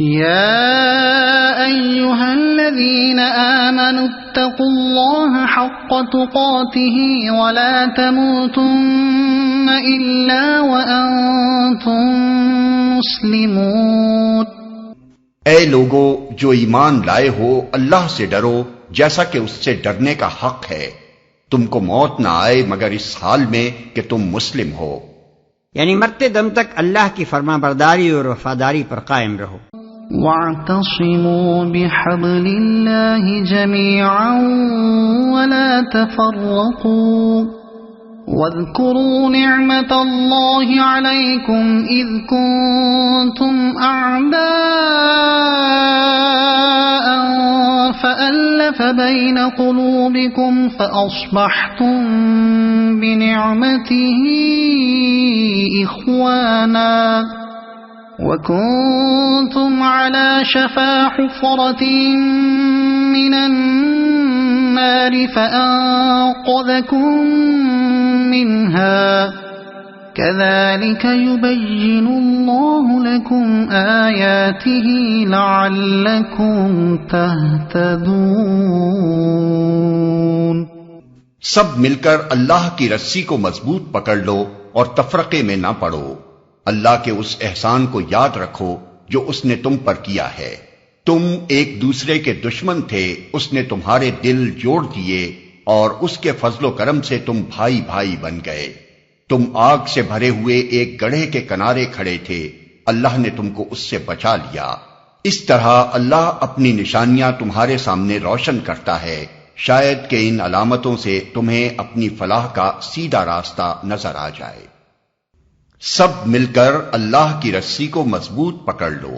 يا أيها الذين آمنوا اتقوا الله حق تقاته ولا تموتن إلا وأنتم مسلمون۔ اے لوگو جو ایمان لائے ہو، اللہ سے ڈرو جیسا کہ اس سے ڈرنے کا حق ہے، تم کو موت نہ آئے مگر اس حال میں کہ تم مسلم ہو، یعنی مرتے دم تک اللہ کی فرما برداری اور وفاداری پر قائم رہو۔ واعتصموا بحبل الله جميعا ولا تفرقوا واذكروا نعمة الله عليكم إذ كنتم أعداء فألف بين قلوبكم فأصبحتم بنعمته إخوانا وكنتم على شفا حفرة من النار فأنقذكم منها كذلك يبين الله لكم آياته لعلكم تهتدون۔ سب مل کر اللہ کی رسی کو مضبوط پکڑ لو اور تفرقے میں نہ پڑو، اللہ کے اس احسان کو یاد رکھو جو اس نے تم پر کیا ہے، تم ایک دوسرے کے دشمن تھے، اس نے تمہارے دل جوڑ دیے اور اس کے فضل و کرم سے تم بھائی بھائی بن گئے۔ تم آگ سے بھرے ہوئے ایک گڑھے کے کنارے کھڑے تھے، اللہ نے تم کو اس سے بچا لیا۔ اس طرح اللہ اپنی نشانیاں تمہارے سامنے روشن کرتا ہے، شاید کہ ان علامتوں سے تمہیں اپنی فلاح کا سیدھا راستہ نظر آ جائے۔ سب مل کر اللہ کی رسی کو مضبوط پکڑ لو۔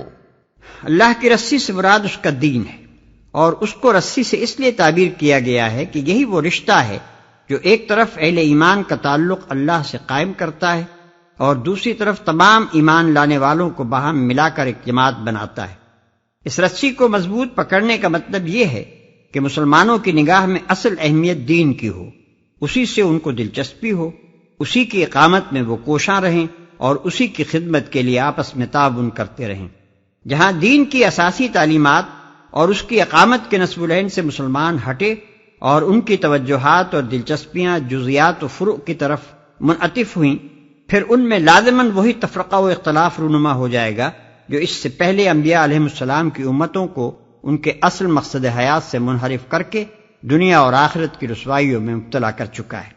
اللہ کی رسی سے مراد اس کا دین ہے، اور اس کو رسی سے اس لیے تعبیر کیا گیا ہے کہ یہی وہ رشتہ ہے جو ایک طرف اہل ایمان کا تعلق اللہ سے قائم کرتا ہے اور دوسری طرف تمام ایمان لانے والوں کو باہم ملا کر ایک جماعت بناتا ہے۔ اس رسی کو مضبوط پکڑنے کا مطلب یہ ہے کہ مسلمانوں کی نگاہ میں اصل اہمیت دین کی ہو، اسی سے ان کو دلچسپی ہو، اسی کی اقامت میں وہ کوشاں رہیں اور اسی کی خدمت کے لیے آپس میں تعاون کرتے رہیں۔ جہاں دین کی اساسی تعلیمات اور اس کی اقامت کے نصب العین سے مسلمان ہٹے اور ان کی توجہات اور دلچسپیاں جزیات و فروع کی طرف منعطف ہوئیں، پھر ان میں لازماً وہی تفرقہ و اختلاف رونما ہو جائے گا جو اس سے پہلے انبیاء علیہ السلام کی امتوں کو ان کے اصل مقصد حیات سے منحرف کر کے دنیا اور آخرت کی رسوائیوں میں مبتلا کر چکا ہے۔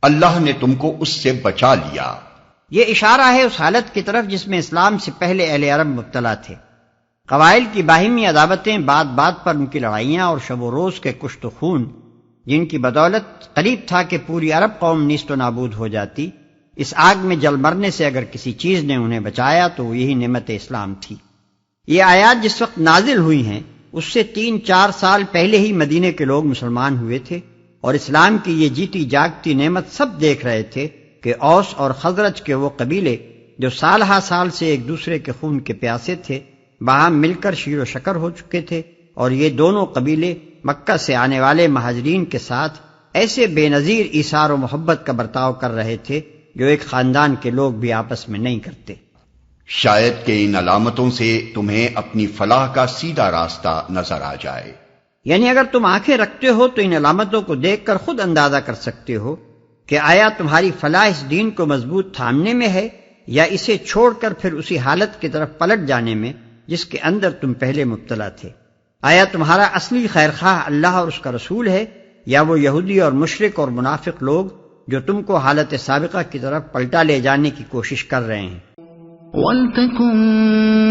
اللہ نے تم کو اس سے بچا لیا۔ یہ اشارہ ہے اس حالت کی طرف جس میں اسلام سے پہلے اہل عرب مبتلا تھے۔ قبائل کی باہمی عداوتیں، بات بات پر ان کی لڑائیاں اور شب و روز کے کشت و خون، جن کی بدولت قریب تھا کہ پوری عرب قوم نیست و نابود ہو جاتی، اس آگ میں جل مرنے سے اگر کسی چیز نے انہیں بچایا تو وہ یہی نعمت اسلام تھی۔ یہ آیات جس وقت نازل ہوئی ہیں اس سے 3-4 سال پہلے ہی مدینے کے لوگ مسلمان ہوئے تھے، اور اسلام کی یہ جیتی جاگتی نعمت سب دیکھ رہے تھے کہ اوس اور خزرج کے وہ قبیلے جو سال ہا سال سے ایک دوسرے کے خون کے پیاسے تھے، باہم مل کر شیر و شکر ہو چکے تھے، اور یہ دونوں قبیلے مکہ سے آنے والے مہاجرین کے ساتھ ایسے بے نظیر ایثار و محبت کا برتاؤ کر رہے تھے جو ایک خاندان کے لوگ بھی آپس میں نہیں کرتے۔ شاید کہ ان علامتوں سے تمہیں اپنی فلاح کا سیدھا راستہ نظر آ جائے۔ یعنی اگر تم آنکھیں رکھتے ہو تو ان علامتوں کو دیکھ کر خود اندازہ کر سکتے ہو کہ آیا تمہاری فلاح اس دین کو مضبوط تھامنے میں ہے یا اسے چھوڑ کر پھر اسی حالت کی طرف پلٹ جانے میں جس کے اندر تم پہلے مبتلا تھے۔ آیا تمہارا اصلی خیرخواہ اللہ اور اس کا رسول ہے یا وہ یہودی اور مشرک اور منافق لوگ جو تم کو حالت سابقہ کی طرف پلٹا لے جانے کی کوشش کر رہے ہیں؟ وَلْتَكُن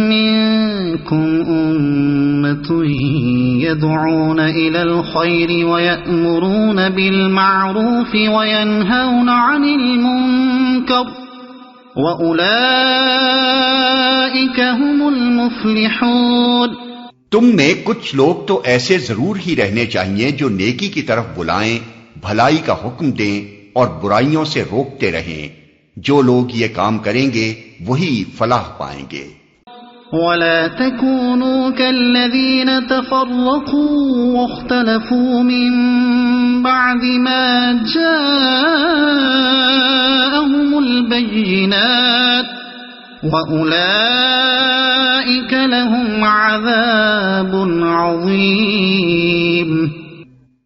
مِّنكُمْ أُمَّةٌ يَدْعُونَ إِلَى الْخَيْرِ وَيَأْمُرُونَ بِالْمَعْرُوفِ وَيَنْهَوْنَ عَنِ الْمُنكَرِ وَأُولَئِكَ هُمُ الْمُفْلِحُونَ۔ تم میں کچھ لوگ تو ایسے ضرور ہی رہنے چاہیے جو نیکی کی طرف بلائیں، بھلائی کا حکم دیں اور برائیوں سے روکتے رہیں۔ جو لوگ یہ کام کریں گے وہی فلاح پائیں گے۔ وَلَا تَكُونُوا كَالَّذِينَ تَفَرَّقُوا وَاخْتَلَفُوا مِن بَعْدِ مَا جَاءَهُمُ الْبَيِّنَاتُ وَأُولَئِكَ أولئك لهم عذاب عظيم۔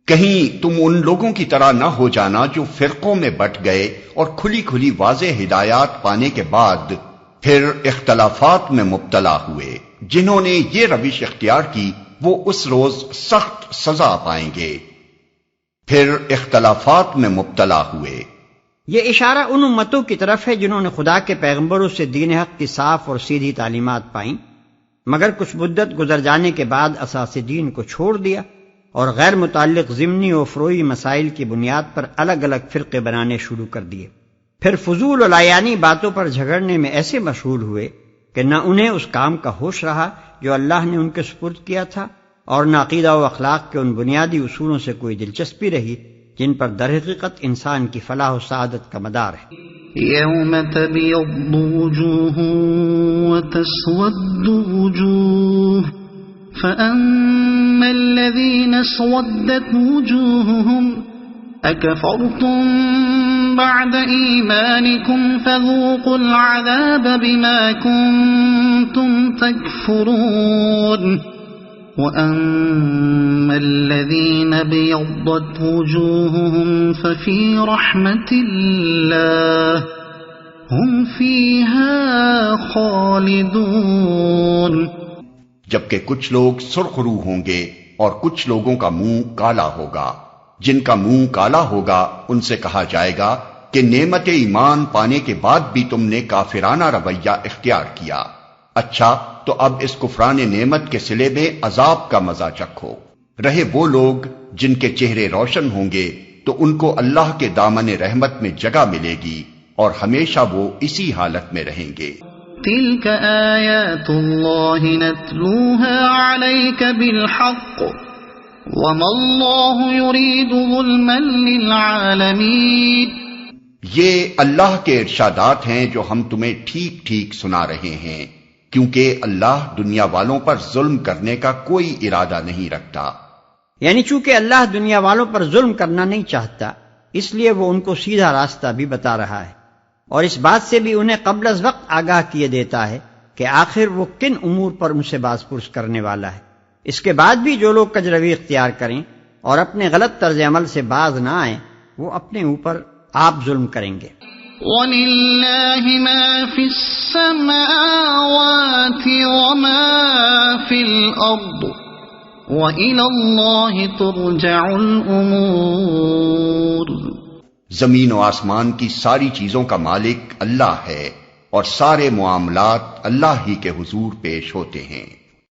کہیں تم ان لوگوں کی طرح نہ ہو جانا جو فرقوں میں بٹ گئے اور کھلی کھلی واضح ہدایات پانے کے بعد پھر اختلافات میں مبتلا ہوئے۔ جنہوں نے یہ روش اختیار کی وہ اس روز سخت سزا پائیں گے۔ پھر اختلافات میں مبتلا ہوئے۔ یہ اشارہ ان امتوں کی طرف ہے جنہوں نے خدا کے پیغمبروں سے دین حق کی صاف اور سیدھی تعلیمات پائیں، مگر کچھ مدت گزر جانے کے بعد اساس دین کو چھوڑ دیا اور غیر متعلق ضمنی و فروعی مسائل کی بنیاد پر الگ الگ فرقے بنانے شروع کر دیے۔ پھر فضول و لایانی باتوں پر جھگڑنے میں ایسے مشغول ہوئے کہ نہ انہیں اس کام کا ہوش رہا جو اللہ نے ان کے سپرد کیا تھا، اور نہ عقیدہ و اخلاق کے ان بنیادی اصولوں سے کوئی دلچسپی رہی جن پر در حقیقت انسان کی فلاح و سعادت کا مدار ہے۔ يوم تبيض وجوه وتسود وجوه فأما الذين اسودت وجوههم أكفرتم بعد إيمانكم فذوقوا العذاب بما كنتم تكفرون وأما الذين ابيضت وجوههم ففي رحمة الله هم فيها خالدون۔ جبکہ کچھ لوگ سرخ رو ہوں گے اور کچھ لوگوں کا منہ کالا ہوگا۔ جن کا منہ کالا ہوگا ان سے کہا جائے گا کہ نعمت ایمان پانے کے بعد بھی تم نے کافرانہ رویہ اختیار کیا، اچھا تو اب اس کفران نعمت کے صلے میں عذاب کا مزہ چکھو۔ رہے وہ لوگ جن کے چہرے روشن ہوں گے تو ان کو اللہ کے دامن رحمت میں جگہ ملے گی اور ہمیشہ وہ اسی حالت میں رہیں گے۔ تلك آیات اللہ نتلوها علیک بالحق وما اللہ یرید ظلما للعالمین۔ یہ اللہ کے ارشادات ہیں جو ہم تمہیں ٹھیک ٹھیک سنا رہے ہیں، کیونکہ اللہ دنیا والوں پر ظلم کرنے کا کوئی ارادہ نہیں رکھتا۔ یعنی چونکہ اللہ دنیا والوں پر ظلم کرنا نہیں چاہتا، اس لیے وہ ان کو سیدھا راستہ بھی بتا رہا ہے، اور اس بات سے بھی انہیں قبل از وقت آگاہ کیے دیتا ہے کہ آخر وہ کن امور پر ان سے باز پرس کرنے والا ہے۔ اس کے بعد بھی جو لوگ کجروی اختیار کریں اور اپنے غلط طرز عمل سے باز نہ آئیں وہ اپنے اوپر آپ ظلم کریں گے۔ وَلِلَّهِ مَا فِي السَّمَاوَاتِ وَمَا فِي الْأَرْضِ وَإِلَى اللَّهِ تُرْجَعُ الْأُمُورُ۔ زمین و آسمان کی ساری چیزوں کا مالک اللہ ہے اور سارے معاملات اللہ ہی کے حضور پیش ہوتے ہیں۔